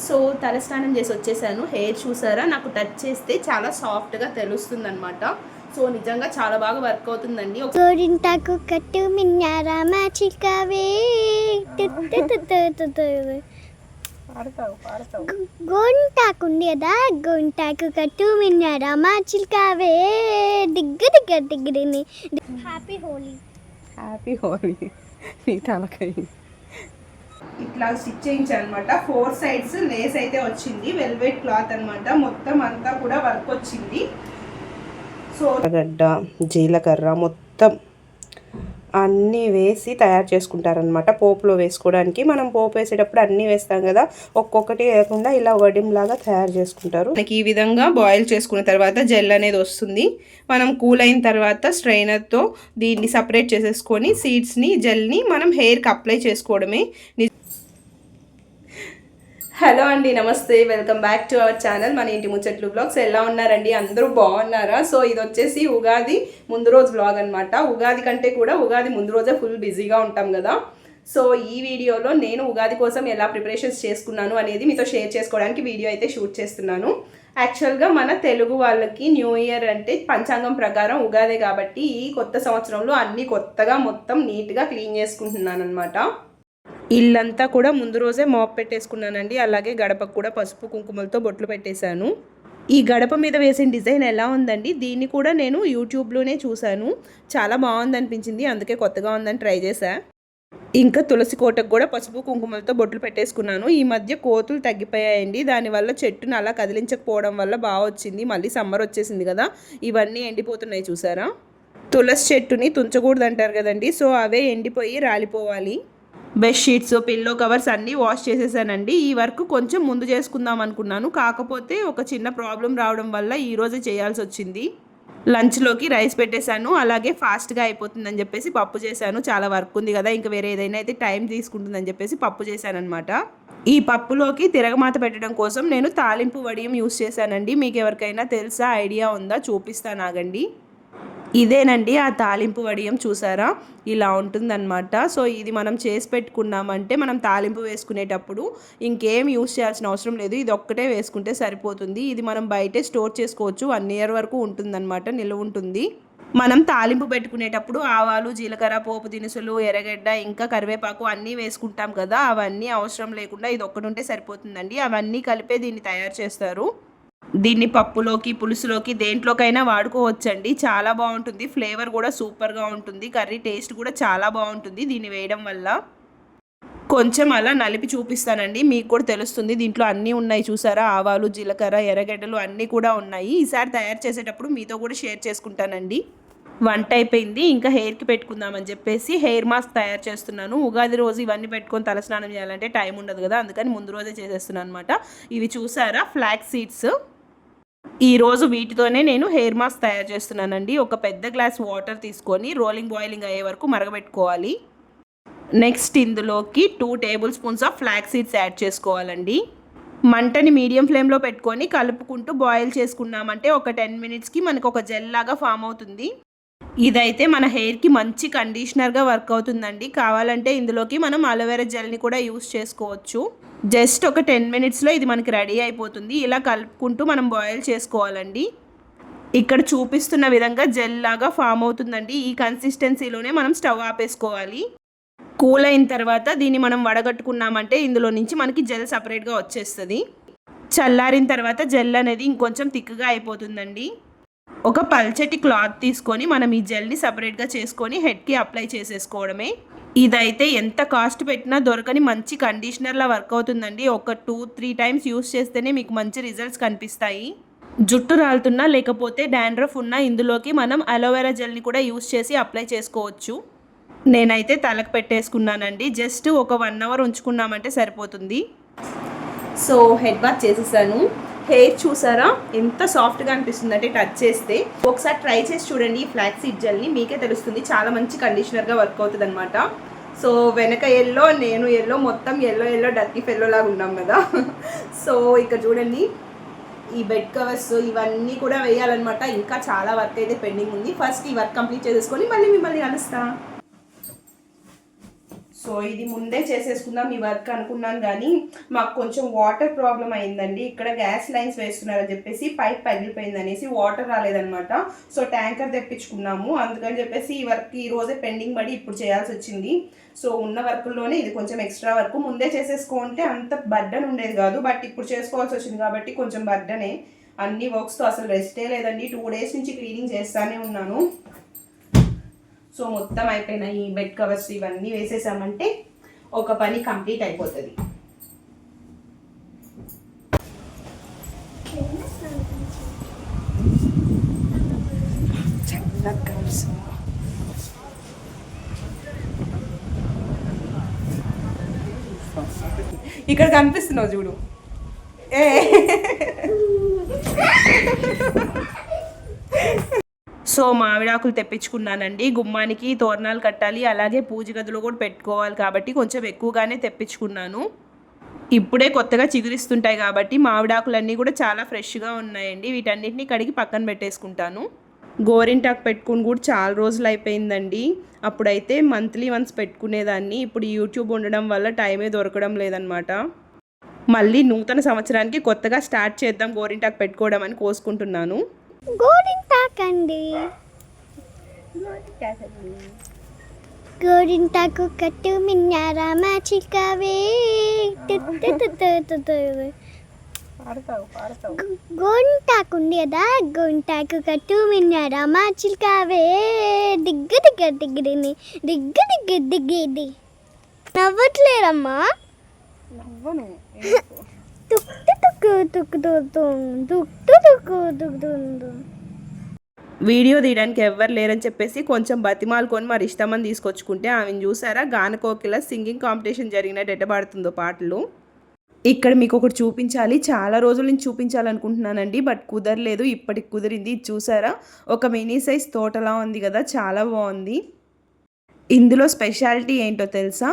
So తలస్నానం చేసి వచ్చేసాను. హెయిర్ చూసారా, నాకు టచ్ చేస్తే చాలా సాఫ్ట్గా తెలుస్తుంది అనమాట. సో నిజంగా చాలా బాగా వర్క్ అవుతుందండి. గోరింటాకు కట్టు మిన్నారా మాచికవే గోరింటాకు ఉంది కదా, గోరింటాకు కట్టు మిన్నారా మాచికవే దిగ్గు దిగ్గ దిగ్గరిని. హ్యాపీ హోలీ. హ్యాపీ హోలీ. నీ తలకాయ ఇట్లా స్టిచ్ చేయించాను అనమాట. 4 సైడ్స్ లేస్ అయితే వచ్చింది. వెల్వెట్ క్లాత్ అనమాట. మొత్తం అంతా కూడా వర్క్ వచ్చింది. సో గడ్డ, జీలకర్ర మొత్తం అన్నీ వేసి తయారు చేసుకుంటారనమాట. పోపులో వేసుకోవడానికి మనం పోపు వేసేటప్పుడు అన్నీ వేస్తాం కదా, ఒక్కొక్కటి వేయకుండా ఇలా వడింలాగా తయారు చేసుకుంటారు. మనకి ఈ విధంగా బాయిల్ చేసుకున్న తర్వాత జెల్ అనేది వస్తుంది. మనం కూల్ అయిన తర్వాత స్ట్రైనర్తో దీన్ని సపరేట్ చేసేసుకొని సీడ్స్ని, జెల్ని మనం హెయిర్కి అప్లై చేసుకోవడమే. హలో అండి, నమస్తే, welcome back to our channel మన ఇంటి ముచ్చట్లు బ్లాగ్స్. ఎలా ఉన్నారండి? అందరూ బాగున్నారా? సో ఇది వచ్చేసి ఉగాది ముందు రోజు బ్లాగ్ అనమాట. ఉగాది కంటే కూడా ఉగాది ముందు రోజే ఫుల్ బిజీగా ఉంటాం కదా. సో ఈ వీడియోలో నేను ఉగాది కోసం ఎలా ప్రిపరేషన్స్ చేసుకున్నాను అనేది మీతో షేర్ చేసుకోవడానికి వీడియో అయితే షూట్ చేస్తున్నాను. యాక్చువల్గా మన తెలుగు వాళ్ళకి న్యూ ఇయర్ అంటే పంచాంగం ప్రకారం ఉగాదే కాబట్టి ఈ కొత్త సంవత్సరంలో అన్నీ కొత్తగా మొత్తం నీట్గా క్లీన్ చేసుకుంటున్నాను అనమాట. ఇల్లంతా కూడా ముందు రోజే మాప్ పెట్టేసుకున్నానండి. అలాగే గడపకు కూడా పసుపు కుంకుమలతో బొట్లు పెట్టేశాను. ఈ గడప మీద వేసిన డిజైన్ ఎలా ఉందండి? దీన్ని కూడా నేను యూట్యూబ్లోనే చూశాను. చాలా బాగుంది అనిపించింది, అందుకే కొత్తగా ఉందని ట్రై చేశా. ఇంకా తులసి కోటకు కూడా పసుపు కుంకుమలతో బొట్లు పెట్టేసుకున్నాను. ఈ మధ్య కోతులు తగ్గిపోయాయండి. దానివల్ల చెట్టును అలా కదిలించకపోవడం వల్ల బాగా వచ్చింది. మళ్ళీ సమ్మర్ వచ్చేసింది కదా, ఇవన్నీ ఎండిపోతున్నాయి చూసారా. తులసి చెట్టుని తుంచకూడదు అంటారు కదండి. సో అవే ఎండిపోయి రాలిపోవాలి. బెడ్షీట్స్, పిల్లో కవర్స్ అన్నీ వాష్ చేసేసానండి. ఈ వర్క్ కొంచెం ముందు చేసుకుందాం అనుకున్నాను, కాకపోతే ఒక చిన్న ప్రాబ్లం రావడం వల్ల ఈరోజే చేయాల్సి వచ్చింది. లంచ్లోకి రైస్ పెట్టేశాను. అలాగే ఫాస్ట్గా అయిపోతుందని చెప్పేసి పప్పు చేశాను. చాలా వర్క్ ఉంది కదా, ఇంకా వేరే ఏదైనా అయితే టైం తీసుకుంటుందని చెప్పేసి పప్పు చేశాను అనమాట. ఈ పప్పులోకి తిరగమాత పెట్టడం కోసం నేను తాలింపు వడియం యూస్ చేశానండి. మీకు ఎవరికైనా తెలుసా, ఐడియా ఉందా? చూపిస్తాను ఆగండి. ఇదేనండి ఆ తాలింపు వడియం, చూసారా ఇలా ఉంటుందన్నమాట. సో ఇది మనం చేసి పెట్టుకున్నామంటే మనం తాలింపు వేసుకునేటప్పుడు ఇంకేం యూస్ చేయాల్సిన అవసరం లేదు. ఇది ఒక్కటే వేసుకుంటే సరిపోతుంది. ఇది మనం బయటే స్టోర్ చేసుకోవచ్చు. 1 ఇయర్ వరకు ఉంటుందన్నమాట, నిల్వ ఉంటుంది. మనం తాలింపు పెట్టుకునేటప్పుడు ఆవాలు, జీలకర్ర, పోపు దినుసులు, ఎర్రగడ్డ, ఇంకా కరివేపాకు అన్నీ వేసుకుంటాం కదా, అవన్నీ అవసరం లేకుండా ఇది ఒక్కటి ఉంటే సరిపోతుందండి. అవన్నీ కలిపే దీన్ని తయారు చేస్తారు. దీన్ని పప్పులోకి, పులుసులోకి, దేంట్లోకైనా వాడుకోవచ్చండి. చాలా బాగుంటుంది. ఫ్లేవర్ కూడా సూపర్గా ఉంటుంది. కర్రీ టేస్ట్ కూడా చాలా బాగుంటుంది దీన్ని వేయడం వల్ల. కొంచెం అలా నలిపి చూపిస్తానండి, మీకు కూడా తెలుస్తుంది. దీంట్లో అన్నీ ఉన్నాయి చూసారా, ఆవాలు, జీలకర్ర, ఎర్రగడ్డలు అన్నీ కూడా ఉన్నాయి. ఈసారి తయారు చేసేటప్పుడు మీతో కూడా షేర్ చేసుకుంటానండి. వంట అయిపోయింది, ఇంకా హెయిర్కి పెట్టుకుందామని చెప్పేసి హెయిర్ మాస్క్ తయారు చేస్తున్నాను. ఉగాది రోజు ఇవన్నీ పెట్టుకొని తలస్నానం చేయాలంటే టైం ఉండదు కదా, అందుకని ముందు రోజే చేసేస్తున్నాను అనమాట. ఇవి చూసారా, ఫ్లాక్స్ సీడ్స్. ఈరోజు వీటితోనే నేను హెయిర్ మాస్క్ తయారు చేస్తున్నానండి. ఒక పెద్ద గ్లాస్ వాటర్ తీసుకొని రోలింగ్ బాయిలింగ్ అయ్యే వరకు మరగబెట్టుకోవాలి. నెక్స్ట్ ఇందులోకి 2 table spoons of flax seeds add చేసుకోవాలండి. మంటని మీడియం ఫ్లేమ్లో పెట్టుకొని కలుపుకుంటూ బాయిల్ చేసుకున్నామంటే ఒక 10 మినిట్స్కి మనకు ఒక జెల్ లాగా ఫామ్ అవుతుంది. ఇదైతే మన హెయిర్కి మంచి కండిషనర్గా వర్క్ అవుతుందండి. కావాలంటే ఇందులోకి మనం అలోవెరా జెల్ని కూడా యూస్ చేసుకోవచ్చు. జస్ట్ ఒక 10 మినిట్స్లో ఇది మనకి రెడీ అయిపోతుంది. ఇలా కలుపుకుంటూ మనం బాయిల్ చేసుకోవాలండి. ఇక్కడ చూపిస్తున్న విధంగా జెల్ లాగా ఫామ్ అవుతుందండి. ఈ కన్సిస్టెన్సీలోనే మనం స్టవ్ ఆపేసుకోవాలి. కూల్ అయిన తర్వాత దీన్ని మనం వడగట్టుకున్నామంటే ఇందులో నుంచి మనకి జెల్ సపరేట్గా వచ్చేస్తుంది. చల్లారిన తర్వాత జెల్ అనేది ఇంకొంచెం థిక్గా అయిపోతుందండి. ఒక పల్చటి క్లాత్ తీసుకొని మనం ఈ జెల్ని సపరేట్గా చేసుకొని హెడ్కి అప్లై చేసేసుకోవడమే. ఇదైతే ఎంత కాస్ట్ పెట్టినా దొరకని మంచి కండిషనర్లా వర్క్ అవుతుందండి. ఒక 2-3 టైమ్స్ యూస్ చేస్తేనే మీకు మంచి రిజల్ట్స్ కనిపిస్తాయి. జుట్టు రాలుతున్నా లేకపోతే డాండ్రఫ్ ఉన్నా ఇందులోకి మనం అలోవెరా జెల్ని కూడా యూస్ చేసి అప్లై చేసుకోవచ్చు. నేనైతే తలకు పెట్టేసుకున్నానండి. జస్ట్ ఒక 1 అవర్ ఉంచుకున్నామంటే సరిపోతుంది. సో హెడ్ బాత్ చేసేసాను. హెయిర్ చూసారా ఎంత సాఫ్ట్గా అనిపిస్తుంది అంటే టచ్ చేస్తే. ఒకసారి ట్రై చేసి చూడండి ఈ ఫ్లాక్స్ సీడ్ జెల్ని, మీకే తెలుస్తుంది. చాలా మంచి కండిషనర్గా వర్క్ అవుతుంది అనమాట. సో వెనక ఎల్లో, నేను ఎల్లో, మొత్తం ఎల్లో డర్టీ ఫెల్లో లాగా ఉన్నాం కదా. సో ఇక్కడ చూడండి, ఈ బెడ్ కవర్స్ ఇవన్నీ కూడా వేయాలన్నమాట. ఇంకా చాలా వర్క్ అయితే పెండింగ్ ఉంది. ఫస్ట్ ఈ వర్క్ కంప్లీట్ చేసేసుకొని మళ్ళీ మిమ్మల్ని కలుస్తా. సో ఇది ముందే చేసేసుకుందాం ఈ వర్క్ అనుకున్నాను, కానీ మాకు కొంచెం వాటర్ ప్రాబ్లం అయిందండి. ఇక్కడ గ్యాస్ లైన్స్ వేస్తున్నారని చెప్పేసి పైప్ పగిలిపోయింది అనేసి వాటర్ రాలేదనమాట. సో ట్యాంకర్ తెప్పించుకున్నాము, అందుకని చెప్పేసి ఈ వర్క్ ఈ రోజే పెండింగ్ పడి ఇప్పుడు చేయాల్సి వచ్చింది. సో ఉన్న వర్క్లోనే ఇది కొంచెం ఎక్స్ట్రా వర్క్. ముందే చేసేసుకుంటే అంత బర్డన్ ఉండేది కాదు, బట్ ఇప్పుడు చేసుకోవాల్సి వచ్చింది కాబట్టి కొంచెం బర్డనే. అన్ని వర్క్స్తో అసలు రెస్టే లేదండి. 2 days నుంచి క్లీనింగ్ చేస్తానే ఉన్నాను. సో మొత్తం అయిపోయినాయి. ఈ బెడ్ కవర్స్ ఇవన్నీ వేసేసామంటే ఒక పని కంప్లీట్ అయిపోతుంది. ఇక్కడ కనిపిస్తున్నావు చూడు. ఏ సో మామిడాకులు తెప్పించుకున్నానండి. గుమ్మానికి తోరణాలు కట్టాలి, అలాగే పూజ గదిలో కూడా పెట్టుకోవాలి కాబట్టి కొంచెం ఎక్కువగానే తెప్పించుకున్నాను. ఇప్పుడే కొత్తగా చిగురిస్తుంటాయి కాబట్టి మామిడాకులన్నీ కూడా చాలా ఫ్రెష్గా ఉన్నాయండి. వీటన్నిటిని కడిగి పక్కన పెట్టేసుకుంటాను. గోరింటాకు పెట్టుకుని కూడా చాలా రోజులు అయిపోయిందండి. అప్పుడైతే మంత్లీ వన్స్ పెట్టుకునేదాన్ని. ఇప్పుడు యూట్యూబ్ ఉండడం వల్ల టైమే దొరకడం లేదనమాట. మళ్ళీ నూతన సంవత్సరానికి కొత్తగా స్టార్ట్ చేద్దాం గోరింటాకు పెట్టుకోవడం అని కోసుకుంటున్నాను. గోరింటాకండి, గోరింటాకు కట్టు మిన్నారామ చిల్కవే. గోరింటాకు ఉంది కదా, గోరింటాకు కట్టు మిన్నారామ చిల్కవే. దిగ్గు దిగ్గ దిగ్గిడిని దిగ్గు దిగ్గు దిగ్గేది. నవ్వట్లేరమ్మా. వీడియో తీయడానికి ఎవ్వరు లేరని చెప్పేసి కొంచెం బతిమాలుకొని మరి ఇష్టమని తీసుకొచ్చుకుంటే ఆమెను చూసారా, గానకోకిల సింగింగ్ కాంపిటీషన్ జరిగినట్టు ఎట్టబడుతుందో పాటలు. ఇక్కడ మీకు ఒకటి చూపించాలి, చాలా రోజుల నుంచి చూపించాలనుకుంటున్నానండి, బట్ కుదరలేదు. ఇప్పటికి కుదిరింది. చూసారా, ఒక మినీ సైజ్ తోటలా ఉంది కదా, చాలా బాగుంది. ఇందులో స్పెషాలిటీ ఏంటో తెలుసా,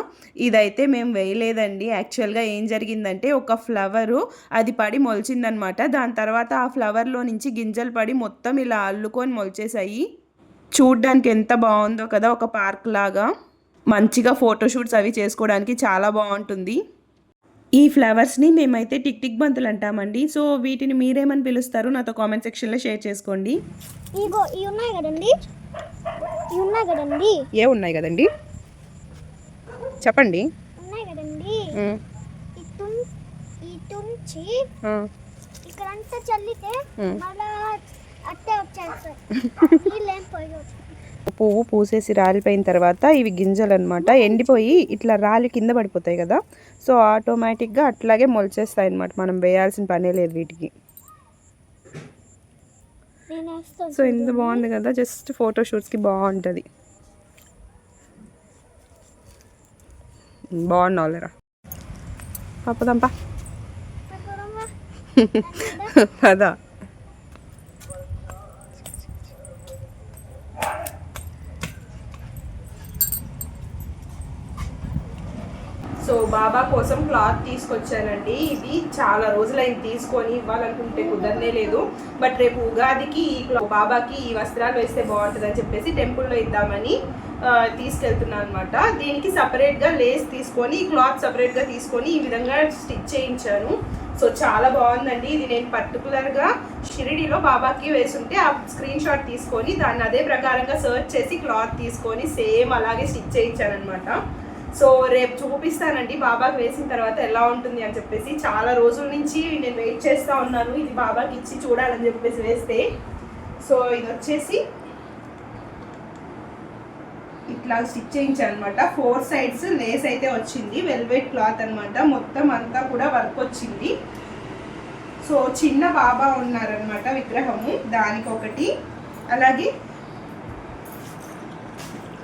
ఇదైతే మేము వేయలేదండి. యాక్చువల్గా ఏం జరిగిందంటే ఒక ఫ్లవరు అది పడి మొలిచిందనమాట. దాని తర్వాత ఆ ఫ్లవర్లో నుంచి గింజలు పడి మొత్తం ఇలా అల్లుకొని మొలిచేసాయి. చూడ్డానికి ఎంత బాగుందో కదా, ఒక పార్క్ లాగా. మంచిగా ఫోటోషూట్స్ అవి చేసుకోవడానికి చాలా బాగుంటుంది. ఈ ఫ్లవర్స్ని మేమైతే టిక్ టిక్ బంతులు అంటామండి. సో వీటిని మీరేమని పిలుస్తారు నాతో కామెంట్ సెక్షన్లో షేర్ చేసుకోండి. ఇగో ఇవి ఉన్నాయి కదండి, ఇవి ఉన్నాయి కదండి. ఏ ఉన్నాయి కదండి చెప్పండి. ఉన్నాయి కదండి, ఇటుంచి ఇక్కడంతా చల్లితే మళ్ళా అట్టే వచ్చేస్తాయి. నీళ్ళేం పోయి పువ్వు పూసేసి రాలిపోయిన తర్వాత ఇవి గింజలు అనమాట, ఎండిపోయి ఇట్లా రాలి కింద పడిపోతాయి కదా. సో ఆటోమేటిక్గా అట్లాగే మొలిచేస్తాయి అనమాట. మనం వేయాల్సిన పనే లేదు వీటికి. సో ఎంత బాగుంది కదా, జస్ట్ ఫోటోషూట్స్కి బాగుంటుంది. బాగున్నావులేరా పదంపా పదా. సో బాబా కోసం క్లాత్ తీసుకొచ్చానండి. ఇది చాలా రోజులైంది తీసుకొని, ఇవ్వాలనుకుంటే కుదరనే లేదు. బట్ రేపు ఉగాదికి ఈ బాబాకి ఈ వస్త్రాలు వేస్తే బాగుంటుందని చెప్పేసి టెంపుల్లో ఇద్దామని తీసుకెళ్తున్నాను అనమాట. దీనికి సపరేట్గా లేస్ తీసుకొని, క్లాత్ సపరేట్గా తీసుకొని ఈ విధంగా స్టిచ్ చేయించాను. సో చాలా బాగుందండి. ఇది నేను పర్టికులర్గా షిరిడీలో బాబాకి వేసుంటే ఆ స్క్రీన్ షాట్ తీసుకొని దాన్ని అదే ప్రకారంగా సర్చ్ చేసి క్లాత్ తీసుకొని సేమ్ అలాగే స్టిచ్ చేయించాను అనమాట. సో రేపు చూపిస్తానండి బాబాకి వేసిన తర్వాత ఎలా ఉంటుంది అని చెప్పేసి. చాలా రోజుల నుంచి నేను వెయిట్ చేస్తూ ఉన్నాను ఇది బాబాకి ఇచ్చి చూడాలని చెప్పేసి వేస్తే. సో ఇది వచ్చేసి ఇట్లా స్టిచ్ చేయించాను అనమాట. 4 sides లేస్ అయితే వచ్చింది, వెల్వెట్ క్లాత్ అనమాట. మొత్తం అంతా కూడా వర్క్ వచ్చింది. సో చిన్న బాబా ఉన్నారనమాట విగ్రహము, దానికి ఒకటి, అలాగే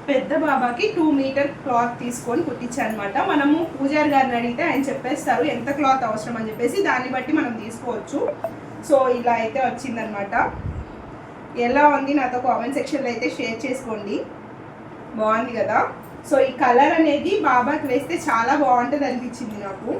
పెద్ద బాబాకి 2 మీటర్ క్లాత్ తీసుకొని కుట్టించాను అనమాట. మనము పూజారి గారిని అడిగితే ఆయన చెప్పేస్తారు ఎంత క్లాత్ అవసరం అని చెప్పేసి, దాన్ని బట్టి మనం తీసుకోవచ్చు. సో ఇలా అయితే వచ్చిందనమాట. ఎలా ఉంది నాతో కామెంట్ సెక్షన్లో అయితే షేర్ చేసుకోండి. బాగుంది కదా. సో ఈ కలర్ అనేది బాబాకి వేస్తే చాలా బాగుంటుంది అనిపించింది నాకు.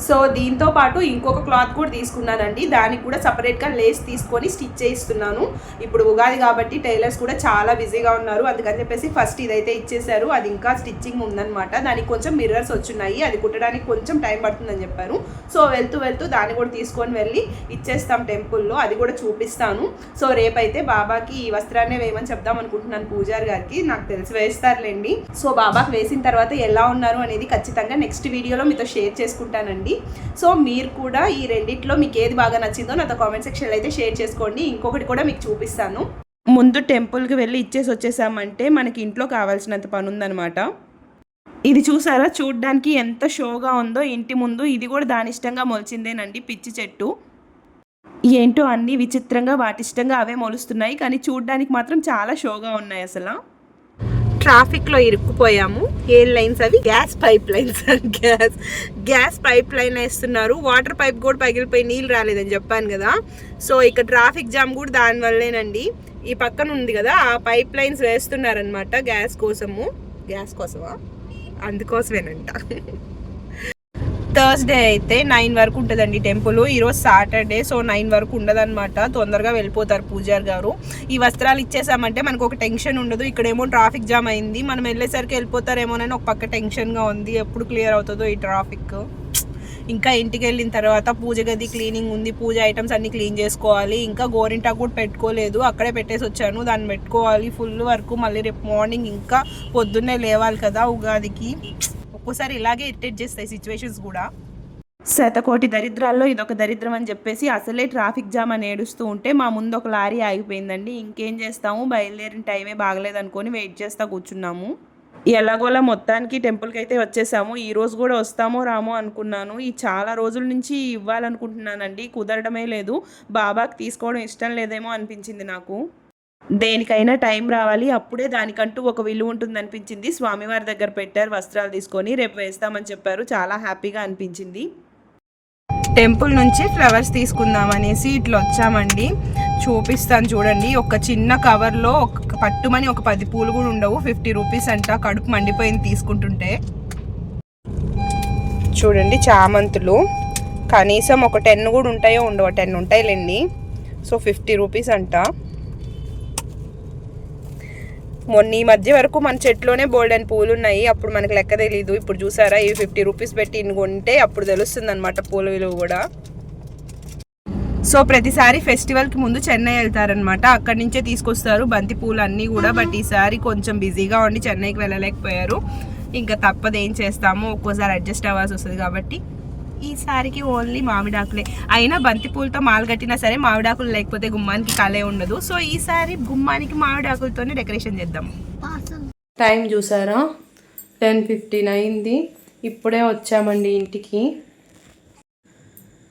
సో దీంతో పాటు ఇంకొక క్లాత్ కూడా తీసుకున్నానండి. దానికి కూడా సపరేట్గా లేస్ తీసుకొని స్టిచ్ చేయిస్తున్నాను. ఇప్పుడు ఉగాది కాబట్టి టైలర్స్ కూడా చాలా బిజీగా ఉన్నారు. అందుకని చెప్పేసి ఫస్ట్ ఇదైతే ఇచ్చేసారు. అది ఇంకా స్టిచ్చింగ్ ఉందన్నమాట. దానికి కొంచెం మిర్రర్స్ వచ్చున్నాయి, అది కుట్టడానికి కొంచెం టైం పడుతుందని చెప్పారు. సో వెళ్తూ దాన్ని కూడా తీసుకొని వెళ్ళి ఇచ్చేస్తాం టెంపుల్లో, అది కూడా చూపిస్తాను. సో రేపైతే బాబాకి ఈ వస్త్రాన్నే వేయమని చెప్దాం అనుకుంటున్నాను పూజారి గారికి. నాకు తెలిసి వేస్తారులేండి. సో బాబాకి వేసిన తర్వాత ఎలా ఉన్నారు అనేది ఖచ్చితంగా నెక్స్ట్ వీడియోలో మీతో షేర్ చేసుకుంటానండి. సో మీరు కూడా ఈ రెండిట్లో మీకు ఏది బాగా నచ్చిందో నాతో కామెంట్ సెక్షన్లో అయితే షేర్ చేసుకోండి. ఇంకొకటి కూడా మీకు చూపిస్తాను. ముందు టెంపుల్కి వెళ్ళి ఇచ్చేసి వచ్చేసామంటే మనకి ఇంట్లో కావాల్సినంత పని ఉందన్నమాట. ఇది చూసారా, చూడ్డానికి ఎంత షోగా ఉందో ఇంటి ముందు. ఇది కూడా దాని ఇష్టంగా మొలిచిందేనండి, పిచ్చి చెట్టు. ఏంటో అన్నీ విచిత్రంగా వాటిష్టంగా అవే మొలుస్తున్నాయి, కానీ చూడ్డానికి మాత్రం చాలా షోగా ఉన్నాయి. అసలు ట్రాఫిక్లో ఇరుక్కుపోయాము. ఏ లైన్స్ అవి? Gas pipe lines. Gas pipe line వేస్తున్నారు. వాటర్ పైప్ కూడా పగిలిపోయి నీళ్ళు రాలేదని చెప్పాను కదా. సో ఇక్కడ ట్రాఫిక్ జామ్ కూడా దానివల్లేనండి. ఈ పక్కన ఉంది కదా, ఆ పైప్ లైన్స్ వేస్తున్నారనమాట గ్యాస్ కోసమా అందుకోసమేనంట. థర్స్డే అయితే 9 వరకు ఉంటుందండి టెంపుల్. ఈరోజు సాటర్డే, సో 9 వరకు ఉండదన్నమాట. తొందరగా వెళ్ళిపోతారు పూజారి గారు. ఈ వస్త్రాలు ఇచ్చేసామంటే మనకు ఒక టెన్షన్ ఉండదు. ఇక్కడేమో ట్రాఫిక్ జామ్ అయింది, మనం వెళ్ళేసరికి వెళ్ళిపోతారేమోనని ఒక పక్క టెన్షన్గా ఉంది. ఎప్పుడు క్లియర్ అవుతుందో ఈ ట్రాఫిక్. ఇంకా ఇంటికి వెళ్ళిన తర్వాత పూజ గది క్లీనింగ్ ఉంది, పూజ ఐటమ్స్ అన్ని క్లీన్ చేసుకోవాలి. ఇంకా గోరింటాకు కూడా పెట్టుకోలేదు, అక్కడే పెట్టేసి వచ్చాను. దాన్ని పెట్టుకోవాలి. ఫుల్ వరకు మళ్ళీ రేపు మార్నింగ్ ఇంకా పొద్దున్నే లేవాలి కదా ఉగాదికి. ఒక్కోసారి ఇలాగే ఇరిటేట్ చేస్తాయి సిచ్యువేషన్స్ కూడా. శతకోటి దరిద్రాల్లో ఇదొక దరిద్రం అని చెప్పేసి అసలే ట్రాఫిక్ జామ్ అని ఏడుస్తూ ఉంటే మా ముందు ఒక లారీ ఆగిపోయిందండి. ఇంకేం చేస్తాము, బయలుదేరిన టైమే బాగలేదనుకొని వెయిట్ చేస్తూ కూర్చున్నాము. ఎలాగోలా మొత్తానికి టెంపుల్కి అయితే వచ్చేసాము. ఈరోజు కూడా వస్తామో రామో అనుకున్నాను. ఈ చాలా రోజుల నుంచి ఇవ్వాలనుకుంటున్నానండి, కుదరడమే లేదు. బాబాకి తీసుకోవడం ఇష్టం లేదేమో అనిపించింది నాకు. దేనికైనా టైం రావాలి, అప్పుడే దానికంటూ ఒక విలువ ఉంటుంది అనిపించింది. స్వామివారి దగ్గర పెట్టారు వస్త్రాలు తీసుకొని, రేపు వేస్తామని చెప్పారు. చాలా హ్యాపీగా అనిపించింది. టెంపుల్ నుంచి ఫ్లవర్స్ తీసుకుందామనేసి ఇట్లా వచ్చామండి. చూపిస్తాను చూడండి. ఒక చిన్న కవర్లో పట్టుమని ఒక 10 పూలు కూడా ఉండవు. 50 రూపీస్ అంట. కడుపు మండిపోయింది తీసుకుంటుంటే. చూడండి చామంతులు కనీసం ఒక 10 కూడా ఉంటాయో ఉండవు, 10 ఉంటాయిలేండి. సో 50 రూపీస్ అంట. మొన్న ఈ మధ్య వరకు మన చెట్లోనే బోల్డెన్ పూలు ఉన్నాయి, అప్పుడు మనకు లెక్క తెలీదు. ఇప్పుడు చూసారా, ఇవి 50 రూపీస్ పెట్టి కొంటే అప్పుడు తెలుస్తుంది అనమాట పూల విలువ కూడా. సో ప్రతిసారి ఫెస్టివల్కి ముందు చెన్నై వెళ్తారనమాట, అక్కడి నుంచే తీసుకొస్తారు బంతి పూలు అన్నీ కూడా. బట్ ఈసారి కొంచెం బిజీగా ఉండి చెన్నైకి వెళ్ళలేకపోయారు. ఇంకా తప్పదు, ఏం చేస్తాము, ఒక్కోసారి అడ్జస్ట్ అవ్వాల్సి వస్తుంది. కాబట్టి ఈసారికి ఓన్లీ మామిడాకులే. అయినా బంతి పూలతో మాల కట్టినా సరే మామిడాకులు లేకపోతే గుమ్మానికి కలే ఉండదు. సో ఈసారి గుమ్మానికి మామిడాకులతోనే డెకరేషన్ చేద్దాం. టైం చూసారా, 10:15 అయింది. ఇప్పుడే వచ్చామండి ఇంటికి.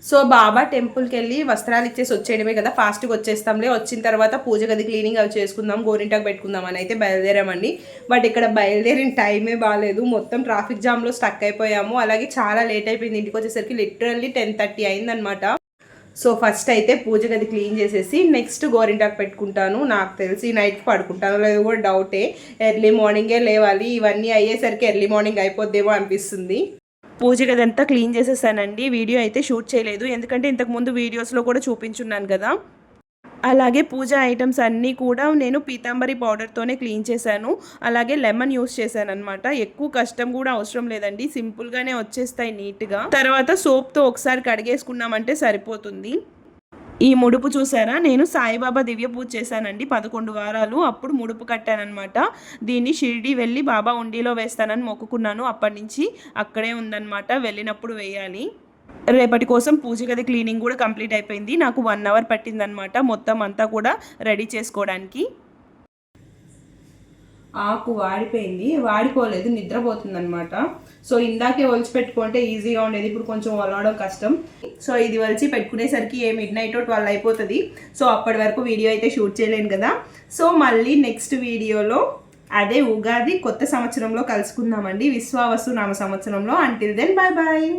సో బాబా టెంపుల్కి వెళ్ళి వస్త్రాలు ఇచ్చేసి వచ్చేయడమే కదా, ఫాస్ట్గా వచ్చేస్తాంలే. వచ్చిన తర్వాత పూజ గది క్లీనింగ్ అవి చేసుకుందాం, గోరింటాకు పెట్టుకుందాం అని అయితే బయలుదేరామండి. బట్ ఇక్కడ బయలుదేరిన టైమే బాగాలేదు, మొత్తం ట్రాఫిక్ జామ్లో స్టక్ అయిపోయాము. అలాగే చాలా లేట్ అయిపోయింది. ఇంటికి వచ్చేసరికి లిటరల్లీ 10:30 అయిందనమాట. సో ఫస్ట్ అయితే పూజ గది క్లీన్ చేసేసి నెక్స్ట్ గోరింటాకు పెట్టుకుంటాను. నాకు తెలిసి నైట్కి పడుకుంటాను లేదు కూడా డౌటే. ఎర్లీ మార్నింగే లేవాలి. ఇవన్నీ అయ్యేసరికి ఎర్లీ మార్నింగ్ అయిపోద్దేమో అనిపిస్తుంది. పూజ గదంతా క్లీన్ చేసేసానండి. వీడియో అయితే షూట్ చేయలేదు, ఎందుకంటే ఇంతకుముందు వీడియోస్లో కూడా చూపించున్నాను కదా. అలాగే పూజ ఐటమ్స్ అన్నీ కూడా నేను పీతాంబరి పౌడర్తోనే క్లీన్ చేశాను. అలాగే లెమన్ యూస్ చేశాను అనమాట. ఎక్కువ కష్టం కూడా అవసరం లేదండి, సింపుల్గానే వచ్చేస్తాయి నీట్గా. తర్వాత సోప్తో ఒకసారి కడిగేసుకున్నామంటే సరిపోతుంది. ఈ ముడుపు చూసారా, నేను సాయిబాబా దివ్య పూజ చేశానండి 11 వారాలు. అప్పుడు ముడుపు కట్టానమాట. దీన్ని షిరిడి వెళ్ళి బాబా ఉండిలో వేస్తానని మొక్కుకున్నాను. అప్పటి నుంచి అక్కడే ఉందన్నమాట, వెళ్ళినప్పుడు వేయాలి. రేపటి కోసం పూజ గది క్లీనింగ్ కూడా కంప్లీట్ అయిపోయింది. నాకు 1 అవర్ పట్టిందనమాట మొత్తం అంతా కూడా రెడీ చేసుకోవడానికి. ఆకు వాడిపోలేదు, నిద్రపోతుంది అనమాట. సో ఇందాకే ఒలిచి పెట్టుకుంటే ఈజీగా ఉండేది, ఇప్పుడు కొంచెం ఒలవడం కష్టం. సో ఇది ఒలిచి పెట్టుకునేసరికి మిడ్ నైట్ 12 అయిపోతుంది. సో అప్పటి వరకు వీడియో అయితే షూట్ చేయలేను కదా. సో మళ్ళీ నెక్స్ట్ వీడియోలో అదే ఉగాది కొత్త సంవత్సరంలో కలుసుకుందామండి, విశ్వావసు నామ సంవత్సరంలో. Until then bye bye.